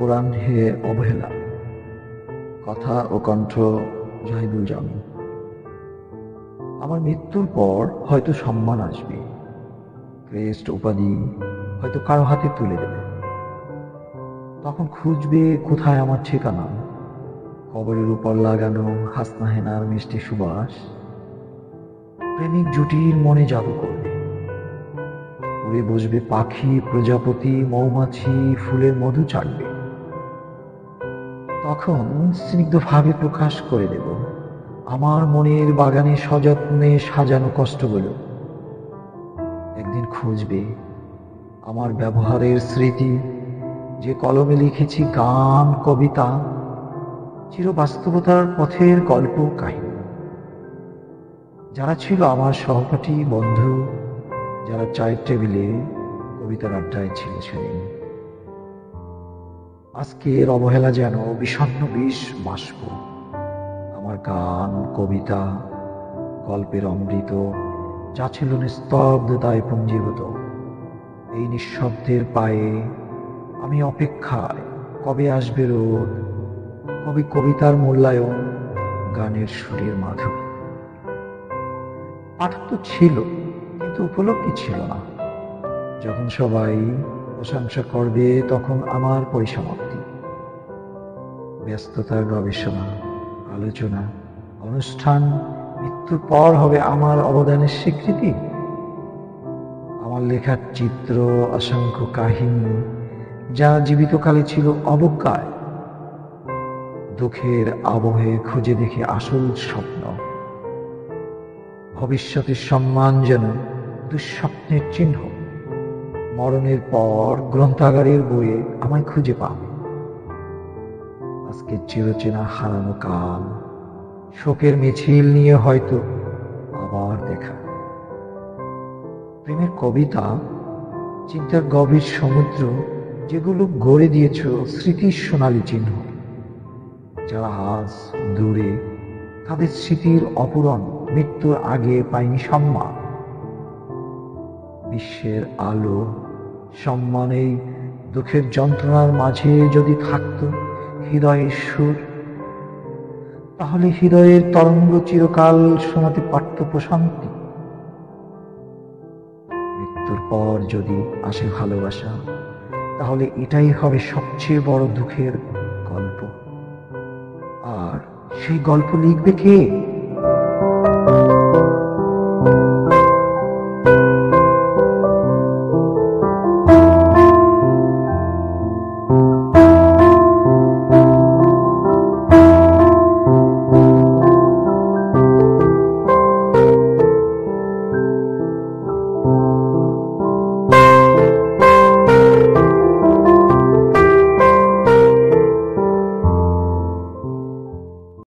পুরাণ হে অবহেলা। কথা ও কণ্ঠ জাহিদুল জামিন। আমার মৃত্যুর পর হয়তো সম্মান আসবে, ক্রেস্ট উপাধি হয়তো কারো হাতে তুলে দেবে। তখন খুঁজবে কোথায় আমার ঠিকানা, কবরের উপর লাগানো হাসনা হেনার মিষ্টি সুবাস প্রেমিক জুটির মনে জাদু করবে। উড়ে বসবে পাখি, প্রজাপতি, মৌমাছি, ফুলের মধু চাটবে। তখন স্নিগ্ধভাবে প্রকাশ করে দেব আমার মনের বাগানে সযত্নে সাজানো কষ্টগুলো। একদিন খুঁজবে আমার ব্যবহারের স্মৃতি, যে কলমে লিখেছি গান, কবিতা, চিরবাস্তবতার পথের গল্প, কাহিনী। যারা ছিল আমার সহপাঠী, বন্ধু, যারা চায়ের টেবিলে কবিতার আড্ডায় ছিল সেদিন। আজকের অবহেলা যেন বিষণ্ণ বিষ বাষ্প। আমার গান, কবিতা, গল্পের অমৃত যা ছিল নিস্তব্ধতায় পুঞ্জীভূত। এই নিঃশব্দের পায়ে আমি অপেক্ষায়, কবে আসবে রোদ, কবে কবিতার মূল্যায়ন, গানের সুরের মাধুরী। পাঠক তো ছিল, কিন্তু উপলব্ধি ছিল না। যখন সবাই প্রশংসা করবে তখন আমার পরিসমাপ্তি। ব্যস্ততার গবেষণা, আলোচনা, অনুষ্ঠান, মৃত্যুর পর হবে আমার অবদানের স্বীকৃতি। আমার লেখার চিত্র, অসংখ্য কাহিনী যা জীবিতকালে ছিল অবজ্ঞায়, দুঃখের আবহে খুঁজে দেখে আসল স্বপ্ন। ভবিষ্যতের সম্মান যেন দুঃস্বপ্নের চিহ্ন। মরণের পর গ্রন্থাগারের বইয়ে আমায় খুঁজে পাবে। আজকে চিরচেনা হারানো কাল, শোকের মিছিল নিয়ে হয়তো আবার দেখা। প্রেমের কবিতা, চিন্তার গভীর সমুদ্র, যেগুলো গড়ে দিয়েছ স্মৃতির সোনালী চিহ্ন। যারা আজ দূরে, তাদের স্মৃতির অপূরণ মৃত্যুর আগে পায়নি সম্মান। বিশ্বের আলো, সম্মান এই দুঃখের যন্ত্রণার মাঝে যদি থাকত হৃদয়ের সুর, তাহলে হৃদয়ের তরঙ্গ চিরকাল শোনাতে পারত প্রশান্তি। মৃত্যুর পর যদি আসে ভালোবাসা, তাহলে এটাই হবে সবচেয়ে বড় দুঃখের গল্প। আর সেই গল্প লিখবে কে?